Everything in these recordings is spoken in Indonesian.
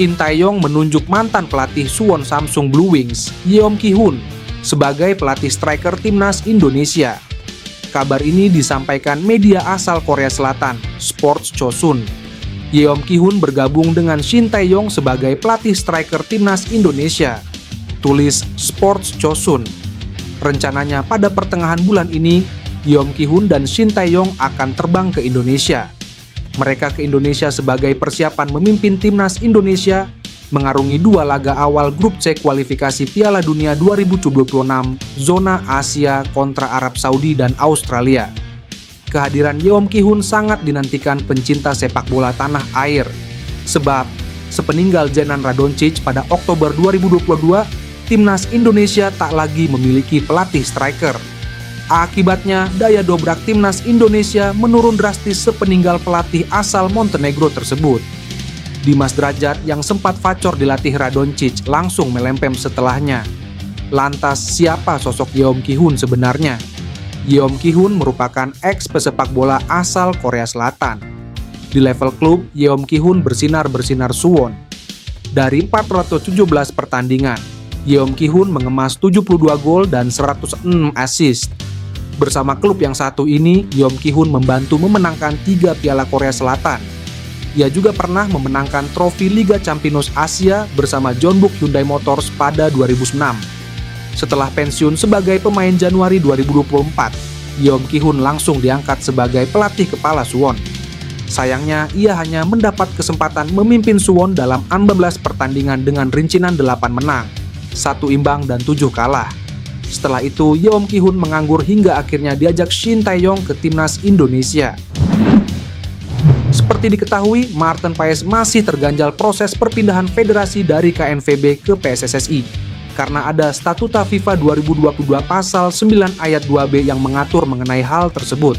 Shin Tae-yong menunjuk mantan pelatih Suwon Samsung Blue Wings, Yeom Ki-hun, sebagai pelatih striker timnas Indonesia. Kabar ini disampaikan media asal Korea Selatan, Sports Chosun. Yeom Ki-hun bergabung dengan Shin Tae-yong sebagai pelatih striker timnas Indonesia. Tulis Sports Chosun. Rencananya pada pertengahan bulan ini, Yeom Ki-hun dan Shin Tae-yong akan terbang ke Indonesia. Mereka ke Indonesia sebagai persiapan memimpin timnas Indonesia mengarungi 2 laga awal grup C kualifikasi Piala Dunia 2026 zona Asia kontra Arab Saudi dan Australia. Kehadiran Yeom Ki-hun sangat dinantikan pencinta sepak bola tanah air. Sebab, sepeninggal Zenan Radonjic pada Oktober 2022, timnas Indonesia tak lagi memiliki pelatih striker. Akibatnya, daya dobrak timnas Indonesia menurun drastis sepeninggal pelatih asal Montenegro tersebut. Dimas Drajat yang sempat facor dilatih Radonjic langsung melempem setelahnya. Lantas, siapa sosok Yeom Ki-hun sebenarnya? Yeom Ki-hun merupakan ex-pesepak bola asal Korea Selatan. Di level klub, Yeom Ki-hun bersinar Suwon. Dari 417 pertandingan, Yeom Ki-hun mengemas 72 gol dan 106 assist. Bersama klub yang satu ini, Yeom Ki-hun membantu memenangkan 3 Piala Korea Selatan. Ia juga pernah memenangkan trofi Liga Champions Asia bersama Jeonbuk Hyundai Motors pada 2006. Setelah pensiun sebagai pemain Januari 2024, Yeom Ki-hun langsung diangkat sebagai pelatih kepala Suwon. Sayangnya, ia hanya mendapat kesempatan memimpin Suwon dalam 16 pertandingan dengan rincian 8 menang, 1 imbang dan 7 kalah. Setelah itu, Yeom Ki-hun menganggur hingga akhirnya diajak Shin Tae-yong ke timnas Indonesia. Seperti diketahui, Maarten Paes masih terganjal proses perpindahan federasi dari KNVB ke PSSSI karena ada Statuta FIFA 2022 pasal 9 ayat 2B yang mengatur mengenai hal tersebut.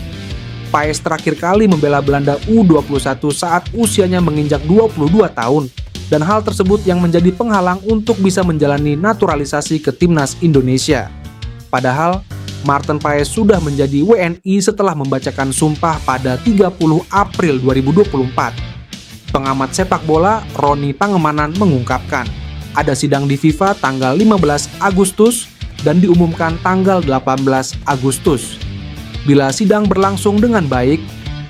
Paes terakhir kali membela Belanda U21 saat usianya menginjak 22 tahun. Dan hal tersebut yang menjadi penghalang untuk bisa menjalani naturalisasi ke timnas Indonesia. Padahal, Maarten Paes sudah menjadi WNI setelah membacakan sumpah pada 30 April 2024. Pengamat sepak bola Roni Pangemanan mengungkapkan, ada sidang di FIFA tanggal 15 Agustus dan diumumkan tanggal 18 Agustus. Bila sidang berlangsung dengan baik,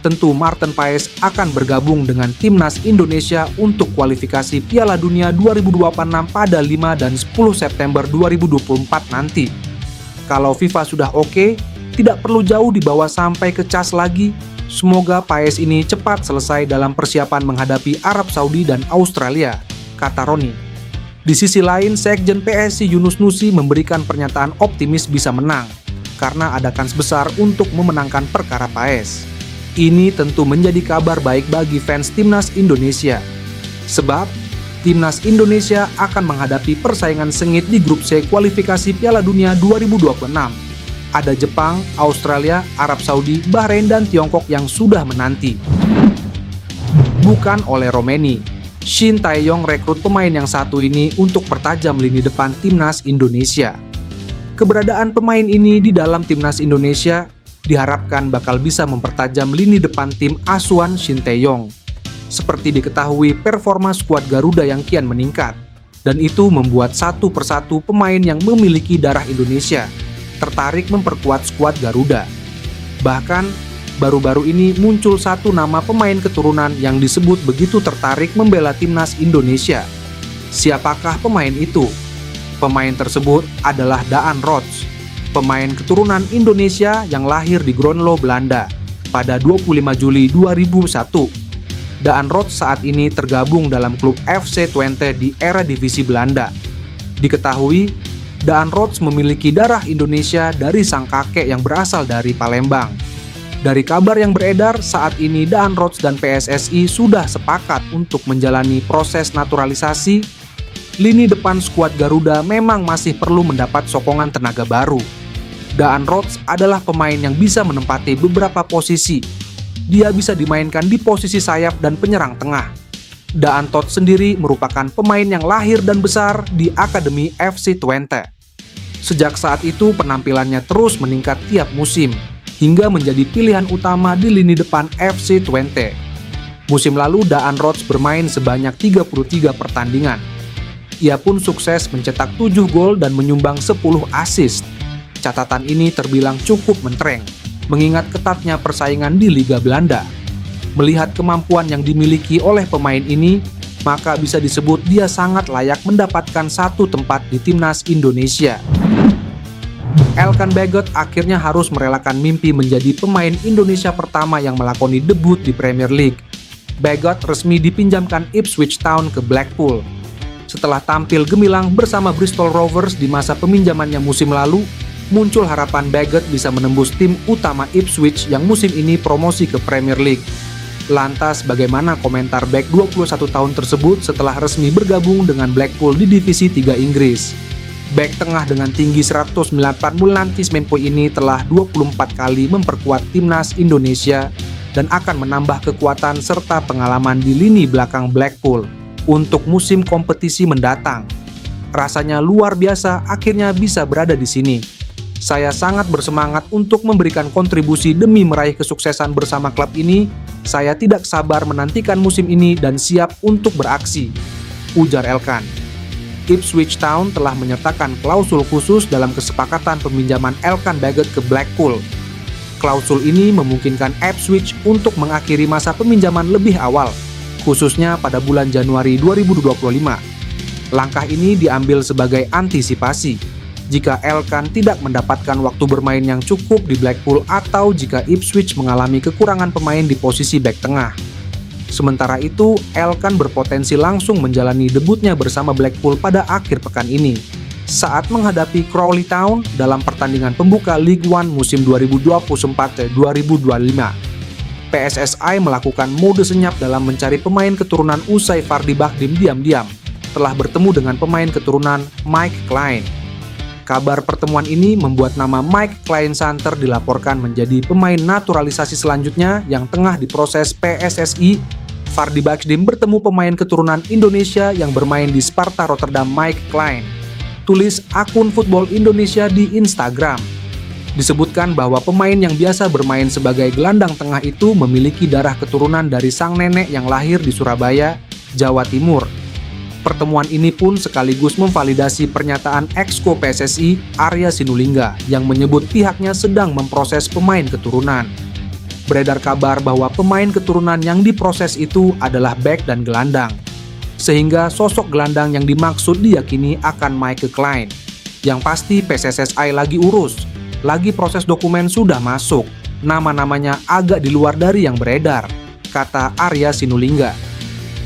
tentu Maarten Paes akan bergabung dengan timnas Indonesia untuk kualifikasi Piala Dunia 2026 pada 5 dan 10 September 2024 nanti. Kalau FIFA sudah oke, tidak perlu jauh dibawa sampai ke CAS lagi. Semoga Paes ini cepat selesai dalam persiapan menghadapi Arab Saudi dan Australia, kata Roni. Di sisi lain, Sekjen PSSI Yunus Nusi memberikan pernyataan optimis bisa menang, karena ada kans besar untuk memenangkan perkara Paes. Ini tentu menjadi kabar baik bagi fans timnas Indonesia. Sebab, timnas Indonesia akan menghadapi persaingan sengit di grup C kualifikasi Piala Dunia 2026. Ada Jepang, Australia, Arab Saudi, Bahrain, dan Tiongkok yang sudah menanti. Bukan oleh Romeni, Shin Tae-yong rekrut pemain yang satu ini untuk pertajam lini depan timnas Indonesia. Keberadaan pemain ini di dalam timnas Indonesia diharapkan bakal bisa mempertajam lini depan tim asuhan Shin Tae-yong. Seperti diketahui, performa skuad Garuda yang kian meningkat, dan itu membuat satu persatu pemain yang memiliki darah Indonesia tertarik memperkuat skuad Garuda. Bahkan, baru-baru ini muncul satu nama pemain keturunan yang disebut begitu tertarik membela timnas Indonesia. Siapakah pemain itu? Pemain tersebut adalah Daan Rots, pemain keturunan Indonesia yang lahir di Groenlo, Belanda pada 25 Juli 2001. Daan Rots saat ini tergabung dalam klub FC Twente di era divisi Belanda. Diketahui, Daan Rots memiliki darah Indonesia dari sang kakek yang berasal dari Palembang. Dari kabar yang beredar, saat ini Daan Rots dan PSSI sudah sepakat untuk menjalani proses naturalisasi. Lini depan skuad Garuda memang masih perlu mendapat sokongan tenaga baru. Daan Rots adalah pemain yang bisa menempati beberapa posisi. Dia bisa dimainkan di posisi sayap dan penyerang tengah. Daan Rots sendiri merupakan pemain yang lahir dan besar di Akademi FC Twente. Sejak saat itu penampilannya terus meningkat tiap musim, hingga menjadi pilihan utama di lini depan FC Twente. Musim lalu Daan Rots bermain sebanyak 33 pertandingan. Ia pun sukses mencetak 7 gol dan menyumbang 10 assist. Catatan ini terbilang cukup mentereng, mengingat ketatnya persaingan di Liga Belanda. Melihat kemampuan yang dimiliki oleh pemain ini, maka bisa disebut dia sangat layak mendapatkan satu tempat di timnas Indonesia. Elkan Baggott akhirnya harus merelakan mimpi menjadi pemain Indonesia pertama yang melakoni debut di Premier League. Baggott resmi dipinjamkan Ipswich Town ke Blackpool. Setelah tampil gemilang bersama Bristol Rovers di masa peminjamannya musim lalu, muncul harapan Baggott bisa menembus tim utama Ipswich yang musim ini promosi ke Premier League. Lantas bagaimana komentar bek 21 tahun tersebut setelah resmi bergabung dengan Blackpool di Divisi 3 Inggris? Bek tengah dengan tinggi 190 cm ini telah 24 kali memperkuat timnas Indonesia dan akan menambah kekuatan serta pengalaman di lini belakang Blackpool untuk musim kompetisi mendatang. Rasanya luar biasa akhirnya bisa berada di sini. Saya sangat bersemangat untuk memberikan kontribusi demi meraih kesuksesan bersama klub ini. Saya tidak sabar menantikan musim ini dan siap untuk beraksi, ujar Elkan. Ipswich Town telah menyertakan klausul khusus dalam kesepakatan peminjaman Elkan Baggott ke Blackpool. Klausul ini memungkinkan Ipswich untuk mengakhiri masa peminjaman lebih awal, khususnya pada bulan Januari 2025. Langkah ini diambil sebagai antisipasi jika Elkan tidak mendapatkan waktu bermain yang cukup di Blackpool atau jika Ipswich mengalami kekurangan pemain di posisi bek tengah. Sementara itu, Elkan berpotensi langsung menjalani debutnya bersama Blackpool pada akhir pekan ini saat menghadapi Crawley Town dalam pertandingan pembuka League One musim 2024-2025. PSSI melakukan mode senyap dalam mencari pemain keturunan usai Fardy Bakhdim diam-diam telah bertemu dengan pemain keturunan Mike Clyne. Kabar pertemuan ini membuat nama Mike Clyne-Santer dilaporkan menjadi pemain naturalisasi selanjutnya yang tengah diproses PSSI. Fardy Bakhdim bertemu pemain keturunan Indonesia yang bermain di Sparta Rotterdam, Mike Clyne. Tulis akun Football Indonesia di Instagram. Disebutkan bahwa pemain yang biasa bermain sebagai gelandang tengah itu memiliki darah keturunan dari sang nenek yang lahir di Surabaya, Jawa Timur. Pertemuan ini pun sekaligus memvalidasi pernyataan Exco PSSI Arya Sinulinga yang menyebut pihaknya sedang memproses pemain keturunan. Beredar kabar bahwa pemain keturunan yang diproses itu adalah bek dan gelandang, sehingga sosok gelandang yang dimaksud diyakini akan Mike Clyne. Yang pasti PSSI lagi urus, lagi proses dokumen sudah masuk, nama-namanya agak di luar dari yang beredar, kata Arya Sinulinga.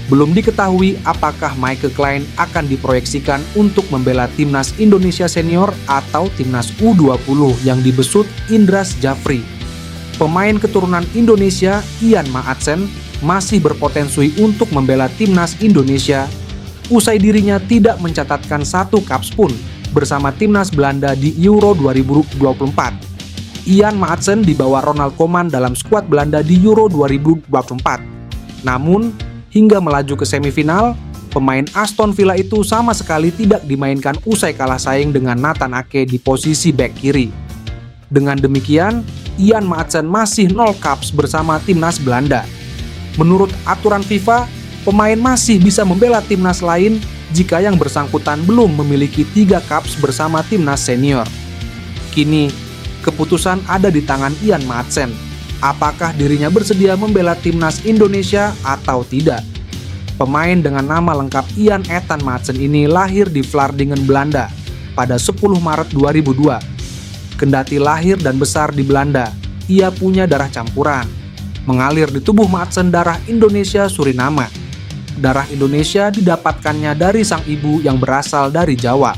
Belum diketahui apakah Mike Clyne akan diproyeksikan untuk membela timnas Indonesia senior atau timnas U20 yang dibesut Indras Jafri. Pemain keturunan Indonesia Ian Maatsen masih berpotensi untuk membela timnas Indonesia usai dirinya tidak mencatatkan satu caps pun bersama timnas Belanda di Euro 2024. Ian Maatsen dibawa Ronald Koeman dalam skuad Belanda di Euro 2024. Namun, hingga melaju ke semifinal, pemain Aston Villa itu sama sekali tidak dimainkan usai kalah saing dengan Nathan Ake di posisi bek kiri. Dengan demikian, Ian Maatsen masih 0 caps bersama timnas Belanda. Menurut aturan FIFA, pemain masih bisa membela timnas lain jika yang bersangkutan belum memiliki 3 caps bersama timnas senior. Kini, keputusan ada di tangan Ian Maatsen. Apakah dirinya bersedia membela timnas Indonesia atau tidak? Pemain dengan nama lengkap Ian Ethan Maatsen ini lahir di Vlaardingen, Belanda pada 10 Maret 2002. Kendati lahir dan besar di Belanda, ia punya darah campuran. Mengalir di tubuh Maatsen darah Indonesia Suriname. Darah Indonesia didapatkannya dari sang ibu yang berasal dari Jawa.